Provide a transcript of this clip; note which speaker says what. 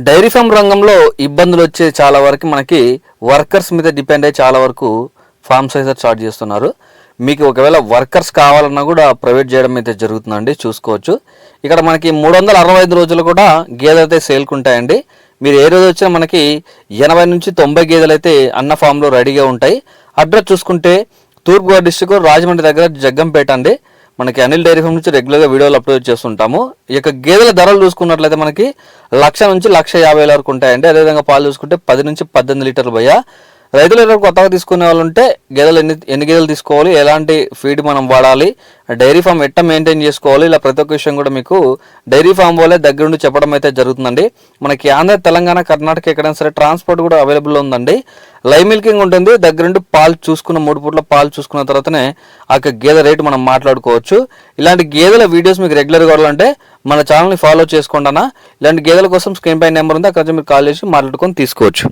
Speaker 1: Dairy farm రంగంలో ఇబ్బందులు వచ్చే చాలా వరకు మనకి వర్కర్స్ మీద డిపెండ్ అయ్యి చాలా వరకు ఫామ్ సైజర్ చార్జ్ చేస్తున్నారు. మీకు ఒకవేళ వర్కర్స్ కావాలన్నా కూడా ప్రొవైడ్ చేయడం అయితే జరుగుతుందండి, చూసుకోవచ్చు. ఇక్కడ మనకి 365 రోజులు కూడా గేదెలు అయితే సేల్కి ఉంటాయండి. మీరు ఏ రోజు వచ్చినా మనకి 80 నుంచి 90 గేదెలు అయితే అన్న ఫామ్లో రెడీగా ఉంటాయి. అడ్రస్ చూసుకుంటే తూర్పుగోదావరి డిస్టిక్ రాజమండ్రి దగ్గర జగ్గంపేట అండి. మనకి అనిల్ డైరీ ఫామ్ నుంచి రెగ్యులర్గా వీడియోలు అప్లోడ్ చేస్తుంటాము. ఈ యొక్క గేదెల ధరలు చూసుకున్నట్లయితే మనకి 1,00,000 నుంచి 1,50,000 వరకు ఉంటాయండి. అదేవిధంగా పాలు చూసుకుంటే 10 నుంచి 18 లీటర్లు భయ్య. రైతులు ఎవరు కొత్తగా తీసుకునే వాళ్ళు ఉంటే గేదెలు ఎన్ని గేదెలు తీసుకోవాలి, ఎలాంటి ఫీడ్ మనం వాడాలి, డైరీ ఫామ్ ఎట్ట మెయింటైన్ చేసుకోవాలి, ఇలా ప్రతి ఒక్క విషయం కూడా మీకు డైరీ ఫామ్ వాళ్ళే దగ్గరుండి చెప్పడం అయితే జరుగుతుందండి. మనకి ఆంధ్ర, తెలంగాణ, కర్ణాటక ఎక్కడైనా సరే ట్రాన్స్పోర్ట్ కూడా అవైలబుల్ ఉందండి. లైవ్ మిల్కింగ్ ఉంటుంది. దగ్గరుండి పాలు చూసుకున్న 3 పూట్ల పాలు చూసుకున్న తర్వాతనే ఆ గేదె రేటు మనం మాట్లాడుకోవచ్చు. ఇలాంటి గేదెల వీడియోస్ మీకు రెగ్యులర్గా కావాలంటే మన ఛానల్ని ఫాలో చేసుకోండి అన్న. ఇలాంటి గేదెల కోసం స్క్రీన్ పై నెంబర్ ఉంది, అక్కడ మీరు కాల్ చేసి మాట్లాడుకొని తీసుకోవచ్చు.